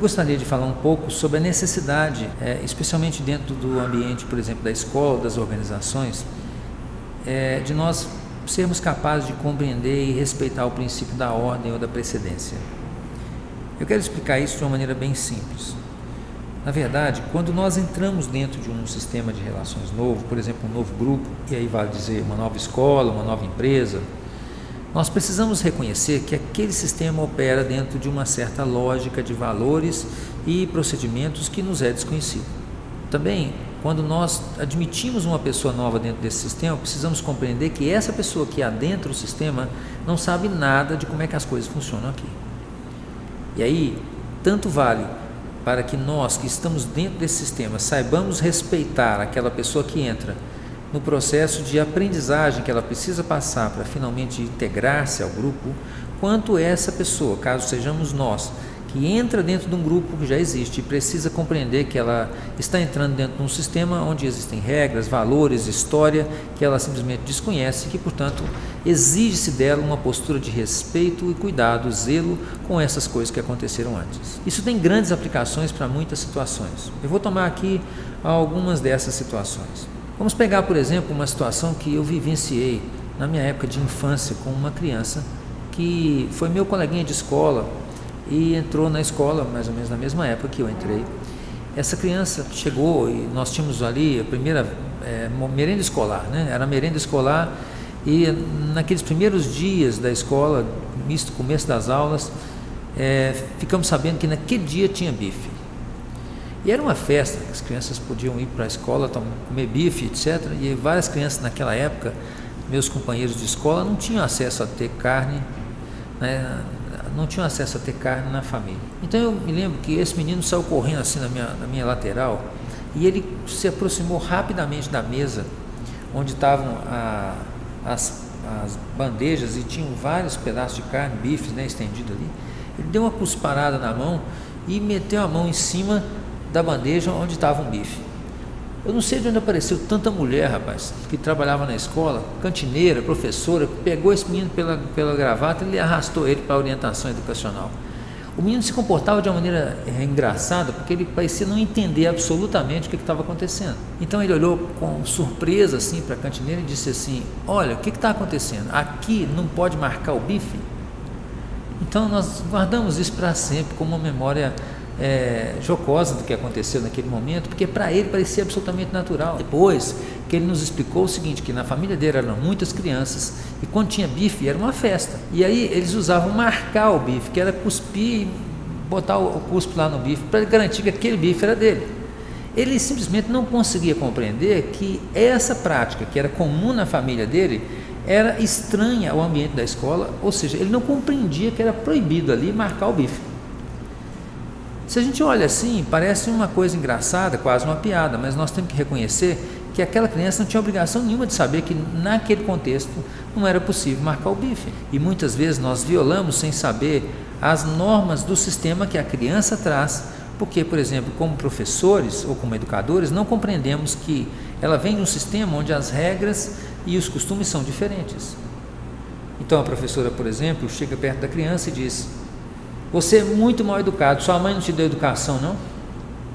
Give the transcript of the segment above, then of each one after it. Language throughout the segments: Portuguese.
gostaria de falar um pouco sobre a necessidade, especialmente dentro do ambiente, por exemplo, da escola, das organizações, de nós sermos capazes de compreender e respeitar o princípio da ordem ou da precedência. Eu quero explicar isso de uma maneira bem simples. Na verdade, quando nós entramos dentro de um sistema de relações novo, por exemplo, um novo grupo, e aí vale dizer uma nova escola, uma nova empresa, nós precisamos reconhecer que aquele sistema opera dentro de uma certa lógica de valores e procedimentos que nos é desconhecido. Também, quando nós admitimos uma pessoa nova dentro desse sistema, precisamos compreender que essa pessoa que adentra o sistema não sabe nada de como é que as coisas funcionam aqui. E aí, tanto vale para que nós que estamos dentro desse sistema saibamos respeitar aquela pessoa que entra no processo de aprendizagem que ela precisa passar para finalmente integrar-se ao grupo, quanto essa pessoa, caso sejamos nós, que entra dentro de um grupo que já existe e precisa compreender que ela está entrando dentro de um sistema onde existem regras, valores, história, que ela simplesmente desconhece e que, portanto, exige-se dela uma postura de respeito e cuidado, zelo com essas coisas que aconteceram antes. Isso tem grandes aplicações para muitas situações. Eu vou tomar aqui algumas dessas situações. Vamos pegar, por exemplo, uma situação que eu vivenciei na minha época de infância com uma criança que foi meu coleguinha de escola e entrou na escola mais ou menos na mesma época que eu entrei. Essa criança chegou e nós tínhamos ali a primeira merenda escolar, né? Era a merenda escolar e naqueles primeiros dias da escola, no começo das aulas, ficamos sabendo que naquele dia tinha bife. E era uma festa, as crianças podiam ir para a escola, comer bife, etc. E várias crianças naquela época, meus companheiros de escola, não tinham acesso a ter carne, né? Não tinham acesso a ter carne na família. Então eu me lembro que esse menino saiu correndo assim na minha lateral e ele se aproximou rapidamente da mesa onde estavam as bandejas e tinham vários pedaços de carne, bifes, né, estendido ali. Ele deu uma cusparada na mão e meteu a mão em cima da bandeja onde estava um bife. Eu não sei de onde apareceu tanta mulher, rapaz, que trabalhava na escola, cantineira, professora, pegou esse menino pela gravata e ele arrastou ele para a orientação educacional. O menino se comportava de uma maneira engraçada, porque ele parecia não entender absolutamente o que estava acontecendo. Então ele olhou com surpresa assim para a cantineira e disse assim: olha, o que está acontecendo? Aqui não pode marcar o bife? Então nós guardamos isso para sempre como uma memória jocosa do que aconteceu naquele momento, porque para ele parecia absolutamente natural. Depois que ele nos explicou o seguinte, que na família dele eram muitas crianças e quando tinha bife era uma festa, e aí eles usavam marcar o bife, que era cuspir e botar o cuspe lá no bife para garantir que aquele bife era dele. Ele simplesmente não conseguia compreender que essa prática que era comum na família dele era estranha ao ambiente da escola, ou seja, ele não compreendia que era proibido ali marcar o bife. Se a gente olha assim, parece uma coisa engraçada, quase uma piada, mas nós temos que reconhecer que aquela criança não tinha obrigação nenhuma de saber que naquele contexto não era possível marcar o bife. E muitas vezes nós violamos sem saber as normas do sistema que a criança traz, porque, por exemplo, como professores ou como educadores, não compreendemos que ela vem de um sistema onde as regras e os costumes são diferentes. Então a professora, por exemplo, chega perto da criança e diz: você é muito mal educado, sua mãe não te deu educação, não?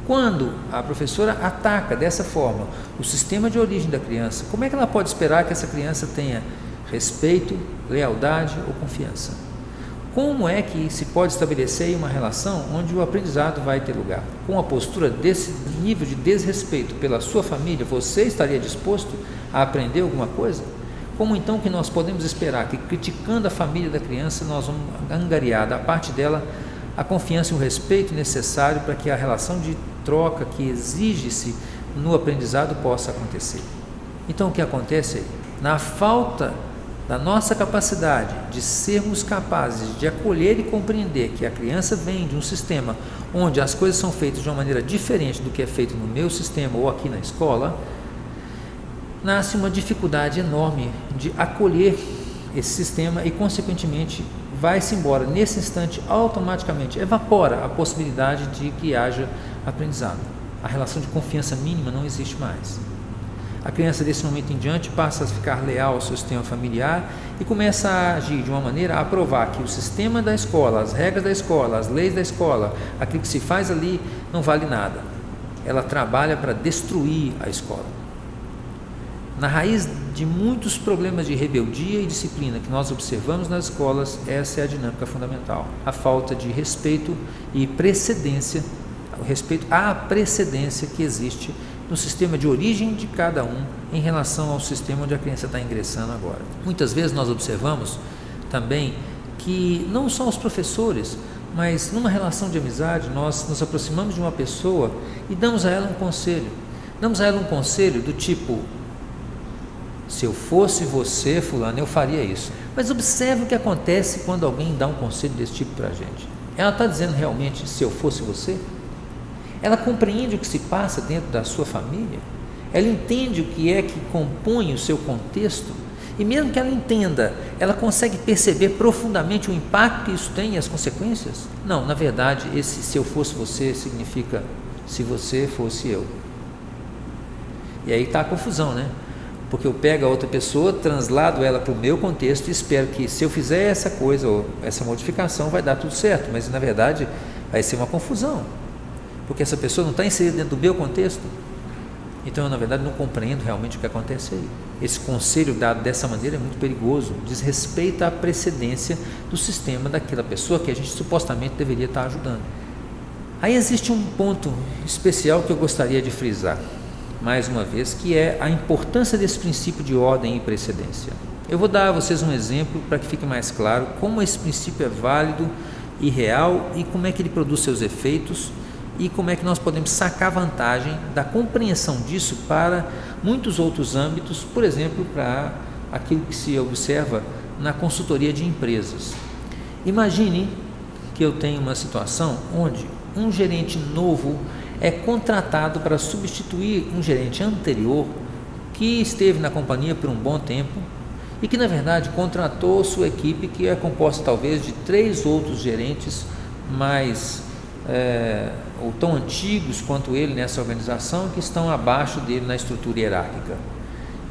Quando a professora ataca dessa forma o sistema de origem da criança, como é que ela pode esperar que essa criança tenha respeito, lealdade ou confiança? Como é que se pode estabelecer aí uma relação onde o aprendizado vai ter lugar? Com a postura desse nível de desrespeito pela sua família, você estaria disposto a aprender alguma coisa? Como então que nós podemos esperar que, criticando a família da criança, nós vamos angariar da parte dela a confiança e o respeito necessário para que a relação de troca que exige-se no aprendizado possa acontecer? Então o que acontece aí? Na falta da nossa capacidade de sermos capazes de acolher e compreender que a criança vem de um sistema onde as coisas são feitas de uma maneira diferente do que é feito no meu sistema ou aqui na escola, nasce uma dificuldade enorme de acolher esse sistema e, consequentemente, vai-se embora. Nesse instante, automaticamente, evapora a possibilidade de que haja aprendizado. A relação de confiança mínima não existe mais. A criança desse momento em diante passa a ficar leal ao seu sistema familiar e começa a agir de uma maneira a provar que o sistema da escola, as regras da escola, as leis da escola, aquilo que se faz ali não vale nada. Ela trabalha para destruir a escola. Na raiz de muitos problemas de rebeldia e disciplina que nós observamos nas escolas, essa é a dinâmica fundamental. A falta de respeito e precedência, o respeito à precedência que existe no sistema de origem de cada um em relação ao sistema onde a criança está ingressando agora. Muitas vezes nós observamos também que não só os professores, mas numa relação de amizade, nós nos aproximamos de uma pessoa e damos a ela um conselho. Damos a ela um conselho do tipo: se eu fosse você, fulano, eu faria isso. Mas observe o que acontece quando alguém dá um conselho desse tipo para a gente. Ela está dizendo realmente: se eu fosse você? Ela compreende o que se passa dentro da sua família? Ela entende o que é que compõe o seu contexto? E mesmo que ela entenda, ela consegue perceber profundamente o impacto que isso tem e as consequências? Não, na verdade, esse se eu fosse você significa se você fosse eu. E aí está a confusão, né? Porque eu pego a outra pessoa, translado ela para o meu contexto e espero que se eu fizer essa coisa ou essa modificação vai dar tudo certo, mas na verdade vai ser uma confusão, porque essa pessoa não está inserida dentro do meu contexto. Então eu na verdade não compreendo realmente o que acontece aí. Esse conselho dado dessa maneira é muito perigoso, desrespeita a precedência do sistema daquela pessoa que a gente supostamente deveria estar ajudando. Aí existe um ponto especial que eu gostaria de frisar mais uma vez, que é a importância desse princípio de ordem e precedência. Eu vou dar a vocês um exemplo para que fique mais claro como esse princípio é válido e real e como é que ele produz seus efeitos e como é que nós podemos sacar vantagem da compreensão disso para muitos outros âmbitos, por exemplo, para aquilo que se observa na consultoria de empresas. Imagine que eu tenho uma situação onde um gerente novo é contratado para substituir um gerente anterior que esteve na companhia por um bom tempo e que na verdade contratou sua equipe, que é composta talvez de 3 outros gerentes mais ou tão antigos quanto ele nessa organização, que estão abaixo dele na estrutura hierárquica.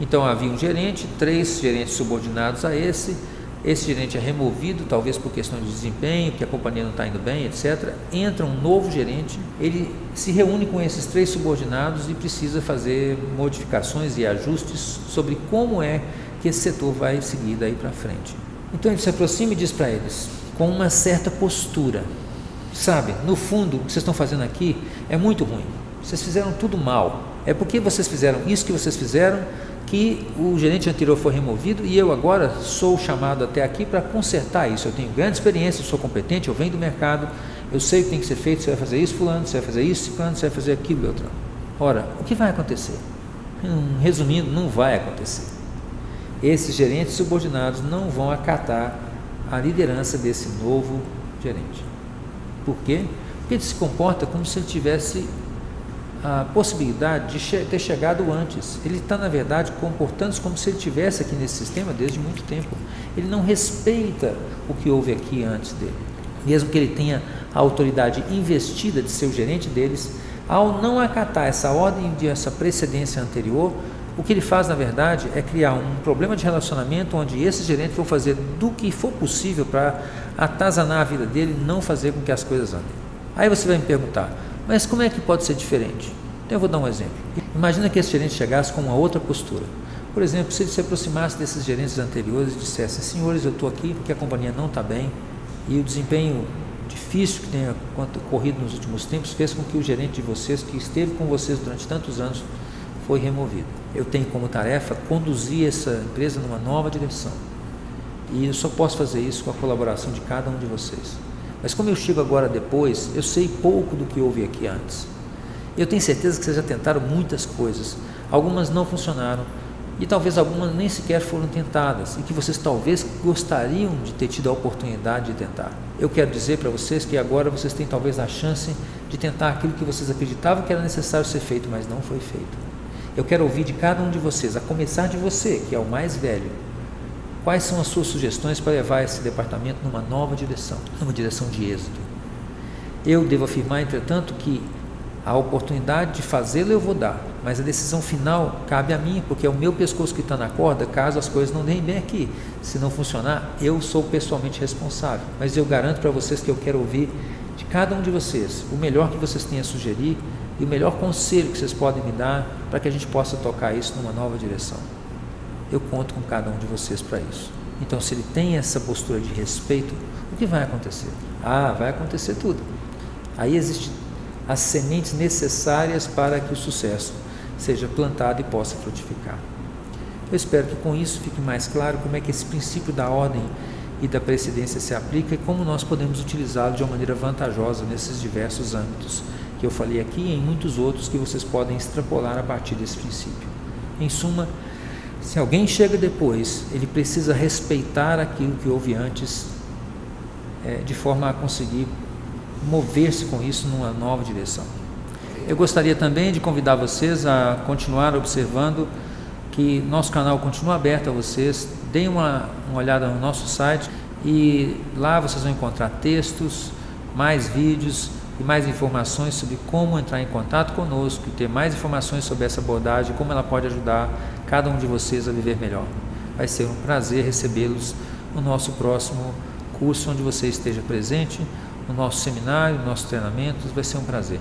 Então havia um gerente, 3 gerentes subordinados a esse gerente é removido, talvez por questões de desempenho, que a companhia não está indo bem, etc. Entra um novo gerente, ele se reúne com esses 3 subordinados e precisa fazer modificações e ajustes sobre como é que esse setor vai seguir daí para frente. Então ele se aproxima e diz para eles, com uma certa postura: sabe, no fundo o que vocês estão fazendo aqui é muito ruim, vocês fizeram tudo mal, é porque vocês fizeram isso que vocês fizeram que o gerente anterior foi removido e eu agora sou chamado até aqui para consertar isso. Eu tenho grande experiência, eu sou competente, eu venho do mercado, eu sei o que tem que ser feito, você vai fazer isso fulano, você vai fazer isso ciclano, você vai fazer aquilo Beltrano. Ora, o que vai acontecer? Resumindo, não vai acontecer. Esses gerentes subordinados não vão acatar a liderança desse novo gerente. Por quê? Porque ele se comporta como se ele tivesse a possibilidade de ter chegado antes. Ele está, na verdade, comportando-se como se ele estivesse aqui nesse sistema desde muito tempo. Ele não respeita o que houve aqui antes dele. Mesmo que ele tenha a autoridade investida de ser o gerente deles, ao não acatar essa ordem de essa precedência anterior, o que ele faz, na verdade, é criar um problema de relacionamento onde esses gerentes vão fazer do que for possível para atazanar a vida dele e não fazer com que as coisas andem. Aí você vai me perguntar, mas como é que pode ser diferente? Então eu vou dar um exemplo. Imagina que esse gerente chegasse com uma outra postura. Por exemplo, se ele se aproximasse desses gerentes anteriores e dissesse: senhores, eu estou aqui porque a companhia não está bem e o desempenho difícil que tem ocorrido nos últimos tempos fez com que o gerente de vocês, que esteve com vocês durante tantos anos, foi removido. Eu tenho como tarefa conduzir essa empresa numa nova direção e eu só posso fazer isso com a colaboração de cada um de vocês. Mas como eu chego agora depois, eu sei pouco do que houve aqui antes. Eu tenho certeza que vocês já tentaram muitas coisas, algumas não funcionaram e talvez algumas nem sequer foram tentadas e que vocês talvez gostariam de ter tido a oportunidade de tentar. Eu quero dizer para vocês que agora vocês têm talvez a chance de tentar aquilo que vocês acreditavam que era necessário ser feito, mas não foi feito. Eu quero ouvir de cada um de vocês, a começar de você, que é o mais velho, quais são as suas sugestões para levar esse departamento numa nova direção, numa direção de êxito. Eu devo afirmar, entretanto, que a oportunidade de fazê-lo eu vou dar, mas a decisão final cabe a mim, porque é o meu pescoço que está na corda, caso as coisas não deem bem aqui. Se não funcionar, eu sou pessoalmente responsável, mas eu garanto para vocês que eu quero ouvir de cada um de vocês o melhor que vocês têm a sugerir e o melhor conselho que vocês podem me dar para que a gente possa tocar isso numa nova direção. Eu conto com cada um de vocês para isso. Então, se ele tem essa postura de respeito, o que vai acontecer? Vai acontecer tudo. Aí existem as sementes necessárias para que o sucesso seja plantado e possa frutificar. Eu espero que com isso fique mais claro como é que esse princípio da ordem e da precedência se aplica e como nós podemos utilizá-lo de uma maneira vantajosa nesses diversos âmbitos que eu falei aqui e em muitos outros que vocês podem extrapolar a partir desse princípio. Em suma, se alguém chega depois, ele precisa respeitar aquilo que houve antes, de forma a conseguir mover-se com isso numa nova direção. Eu gostaria também de convidar vocês a continuar observando que nosso canal continua aberto a vocês. Deem uma olhada no nosso site e lá vocês vão encontrar textos, mais vídeos e mais informações sobre como entrar em contato conosco e ter mais informações sobre essa abordagem, como ela pode ajudar cada um de vocês a viver melhor. Vai ser um prazer recebê-los no nosso próximo curso, onde você esteja presente, no nosso seminário, no nosso treinamento, vai ser um prazer.